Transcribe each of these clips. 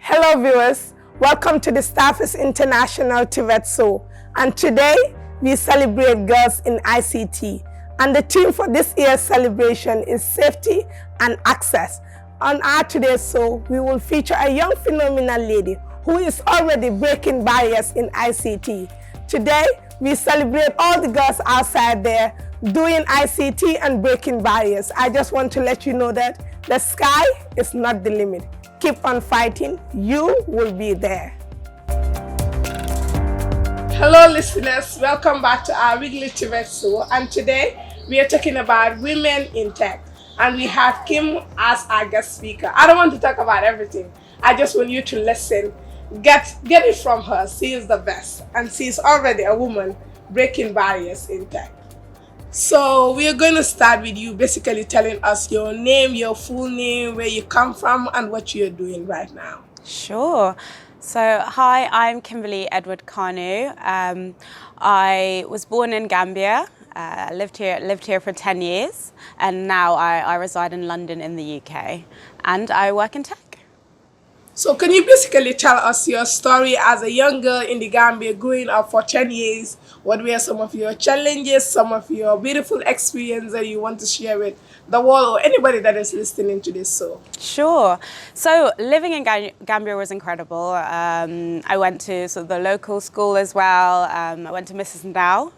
Hello viewers, welcome to the Staffers International T.V.E.T show, and today we celebrate girls in ICT, and the theme for this year's celebration is safety and access. On our today's show, we will feature a young phenomenal lady who is already breaking barriers in ICT. Today, we celebrate all the girls outside there doing ICT and breaking barriers. I just want to let you know that the sky is not the limit. Keep on fighting, you will be there. Hello listeners, welcome back to our weekly T.V.E.T show, and today we are talking about women in tech, and we have Kim as our guest speaker. I don't want to talk about everything, I just want you to listen, get it from her. She is the best, and she's already a woman breaking barriers in tech. So we are going to start with you basically telling us your name, your full name, where you come from, and what you're doing right now. Sure. So hi, I'm Kimberly Edward-Kanu. I was born in Gambia, lived here for 10 years, and now I reside in London in the UK, and I work in tech. So can you basically tell us your story as a young girl in the Gambia growing up for 10 years? What were some of your challenges, some of your beautiful experiences that you want to share with the world or anybody that is listening to this show? Sure. So living in Gambia was incredible. I went to the local school as well. I went to Mrs. Ndao.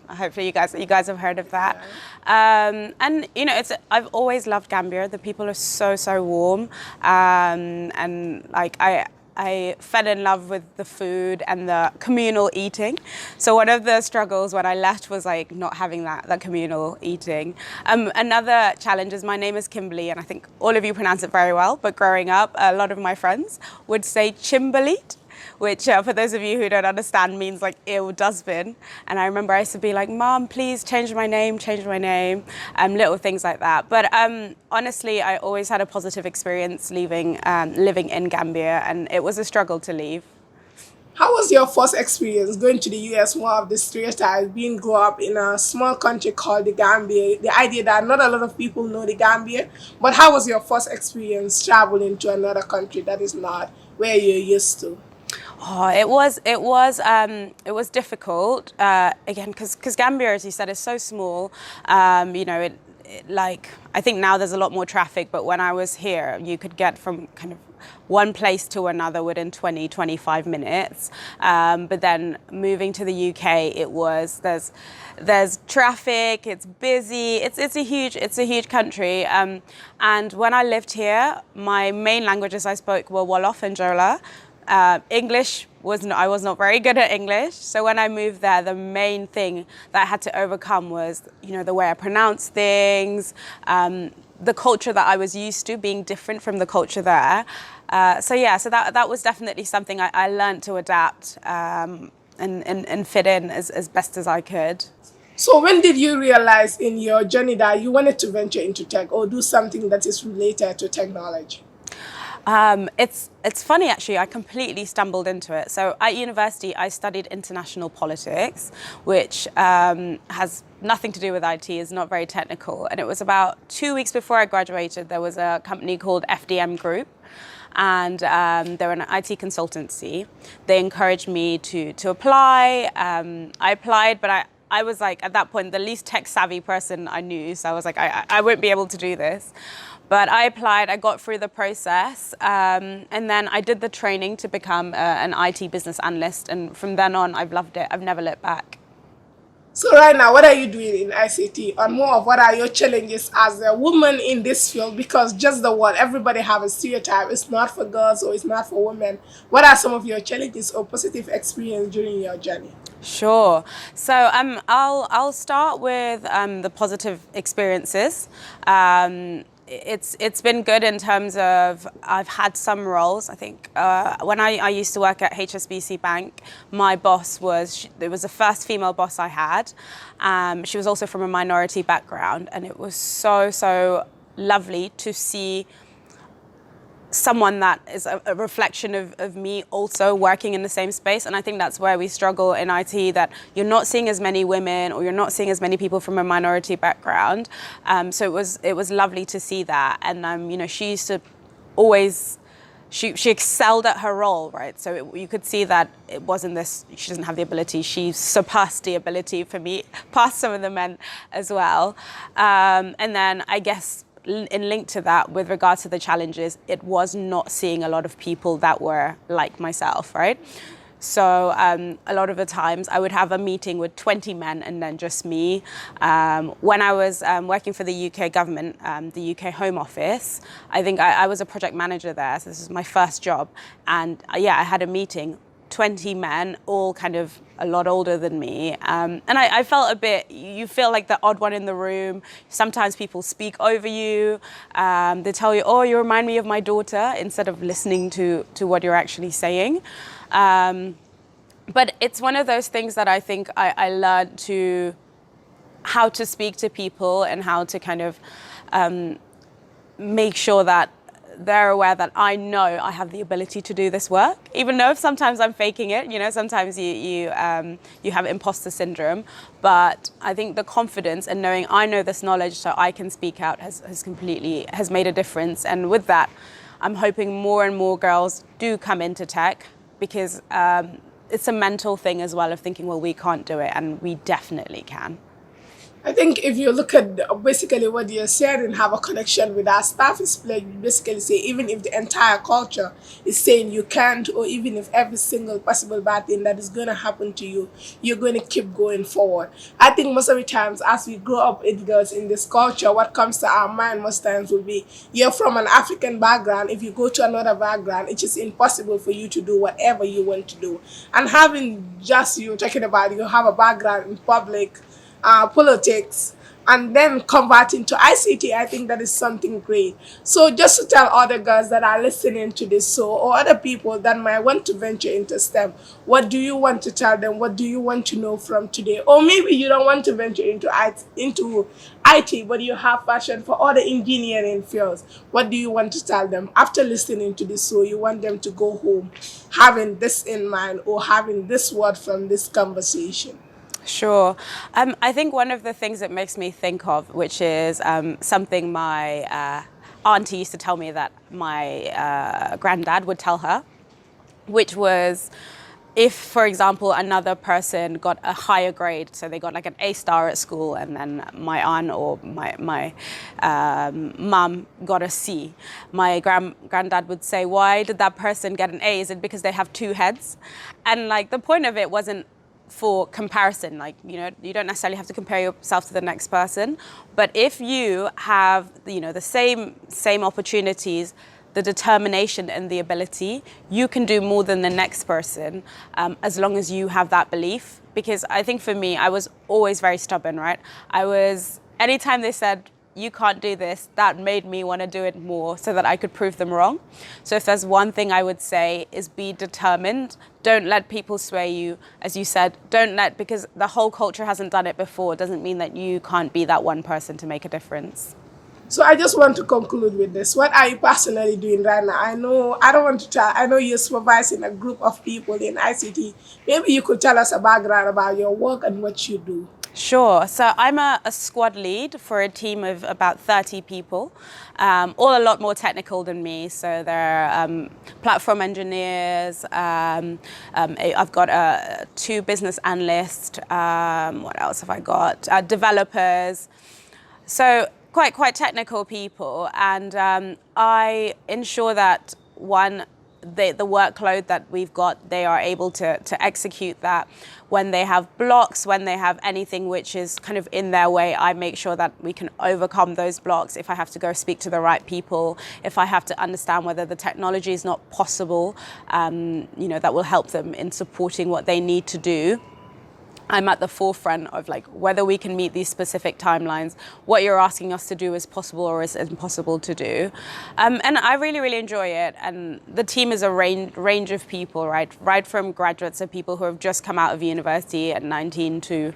Hopefully you guys have heard of that. And you know, I've always loved Gambia. The people are so warm, and like I fell in love with the food and the communal eating. So one of the struggles when I left was like not having that communal eating. Another challenge is my name is Kimberly, and I think all of you pronounce it very well, but growing up, a lot of my friends would say Chimberleet, which for those of you who don't understand means like ew dustbin. And I remember I used to be like, Mom, please change my name, little things like that. But honestly, I always had a positive experience living in Gambia, and it was a struggle to leave. How was your first experience going to the US? One of the stereotypes being grow up in a small country called the Gambia, the idea that not a lot of people know the Gambia, but how was your first experience traveling to another country that is not where you're used to? Oh, it was difficult, again, because Gambia, as you said, is so small. You know, like, I think now there's a lot more traffic, but when I was here, you could get from kind of one place to another within 20-25 minutes. But then moving to the UK, there's traffic, it's busy, it's a huge country. And when I lived here, my main languages I spoke were Wolof and Jola. English I was not very good at English, so when I moved there, the main thing that I had to overcome was, you know, the way I pronounce things, the culture that I was used to being different from the culture there. So that was definitely something I learned to adapt and fit in as best as I could. So when did you realize in your journey that you wanted to venture into tech or do something that is related to technology? It's funny actually, I completely stumbled into it. So at university, I studied international politics, which has nothing to do with IT, is not very technical. And it was about 2 weeks before I graduated, there was a company called FDM Group, and they're an IT consultancy. They encouraged me to apply. I applied, but I was like, at that point, the least tech savvy person I knew. So I was like, I won't be able to do this. But I applied, I got through the process, and then I did the training to become an IT business analyst. And from then on, I've loved it. I've never looked back. So right now, what are you doing in ICT? Or more of what are your challenges as a woman in this field? Because just the word, everybody have a stereotype. It's not for girls or it's not for women. What are some of your challenges or positive experience during your journey? Sure. So I'll start with the positive experiences. It's been good in terms of I've had some roles. I think when I used to work at HSBC Bank, my boss it was the first female boss I had. She was also from a minority background, and it was so lovely to see someone that is a reflection of me also working in the same space. And I think that's where we struggle in IT, that you're not seeing as many women or you're not seeing as many people from a minority background. So it was lovely to see that. And you know, she used to always she excelled at her role, right? So you could see that it wasn't this, she doesn't have the ability, she surpassed the ability for me, past some of the men as well. And then I guess in link to that, with regards to the challenges, it was not seeing a lot of people that were like myself, right? So a lot of the times I would have a meeting with 20 men and then just me. When I was working for the UK government, the UK Home Office, I think I was a project manager there. So this is my first job. And yeah, I had a meeting, 20 men, all kind of a lot older than me. And I felt a bit, you feel like the odd one in the room. Sometimes people speak over you. They tell you, oh, you remind me of my daughter, instead of listening to what you're actually saying. But it's one of those things that I think I learned to, how to speak to people and how to kind of make sure that they're aware that I know I have the ability to do this work, even though sometimes I'm faking it. You know, sometimes you have imposter syndrome. But I think the confidence and knowing I know this knowledge so I can speak out has made a difference. And with that, I'm hoping more and more girls do come into tech, because it's a mental thing as well of thinking, well, we can't do it, and we definitely can. I think if you look at basically what you're saying and have a connection with our staff, is basically say, even if the entire culture is saying you can't, or even if every single possible bad thing that is going to happen to you, you're going to keep going forward. I think most of the times as we grow up with girls in this culture, what comes to our mind most times will be, you're from an African background. If you go to another background, it is impossible for you to do whatever you want to do. And having just you talking about you have a background in public politics, and then converting to ICT, I think that is something great. So just to tell other girls that are listening to this show, or other people that might want to venture into STEM, what do you want to tell them? What do you want to know from today? Or maybe you don't want to venture into IT, but you have passion for other engineering fields. What do you want to tell them after listening to this show? You want them to go home having this in mind, or having this word from this conversation? Sure. I think one of the things it makes me think of, which is something my auntie used to tell me that my granddad would tell her, which was, if, for example, another person got a higher grade, so they got like an A star at school, and then my aunt or my mum got a C, my granddad would say, why did that person get an A? Is it because they have two heads? And like the point of it wasn't for comparison, like, you know, you don't necessarily have to compare yourself to the next person, but if you have, you know, the same opportunities, the determination and the ability, you can do more than the next person, as long as you have that belief. Because I think for me, I was always very stubborn, right? Anytime they said, you can't do this, that made me want to do it more so that I could prove them wrong. So if there's one thing I would say, is be determined. Don't let people sway you. As you said, because the whole culture hasn't done it before, doesn't mean that you can't be that one person to make a difference. So I just want to conclude with this. What are you personally doing right now? I know you're supervising a group of people in ICT. Maybe you could tell us a background about your work and what you do. Sure. So I'm a squad lead for a team of about 30 people, all a lot more technical than me. So they're platform engineers. I've got 2 business analysts. What else have I got? Developers. So quite technical people, and I ensure that the workload that we've got, they are able to execute that. When they have blocks, when they have anything which is kind of in their way, I make sure that we can overcome those blocks. If I have to go speak to the right people, if I have to understand whether the technology is not possible, you know, that will help them in supporting what they need to do. I'm at the forefront of like whether we can meet these specific timelines, what you're asking us to do is possible or is impossible to do. And I really enjoy it. And the team is a range of people, right from graduates of people who have just come out of university at 19 to,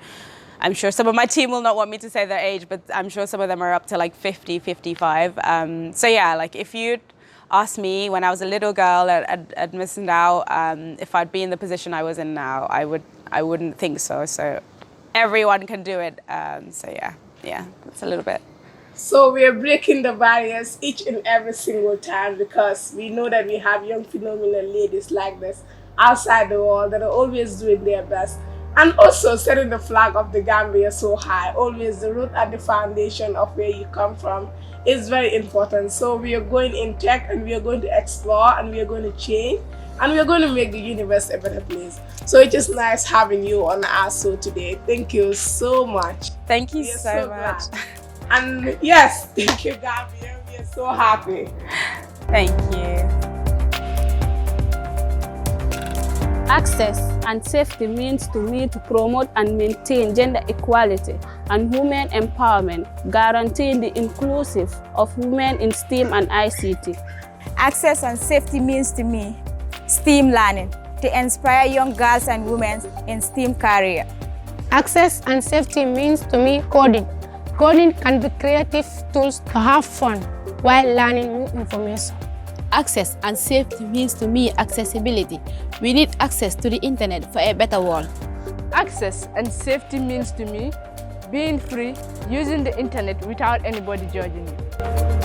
I'm sure some of my team will not want me to say their age, but I'm sure some of them are up to like 50, 55. So yeah, like if you'd asked me when I was a little girl at Miss Now, if I'd be in the position I was in now, I wouldn't think so. So everyone can do it. So yeah, that's a little bit. So we are breaking the barriers each and every single time because we know that we have young phenomenal ladies like this outside the world that are always doing their best and also setting the flag of the Gambia so high. Always the root and the foundation of where you come from is very important. So we are going in tech and we are going to explore and we are going to change and we are going to make the universe a better place. So it is nice having you on our show today. Thank you so much. Thank you so much. And yes, thank you, Gambia. We are so happy. Thank you. Access and safety means to me to promote and maintain gender equality and women empowerment, guaranteeing the inclusive of women in STEM and ICT. Access and safety means to me STEM learning to inspire young girls and women in STEM career. Access and safety means to me coding. Coding can be creative tools to have fun while learning new information. Access and safety means to me accessibility. We need access to the internet for a better world. Access and safety means to me being free, using the internet without anybody judging you.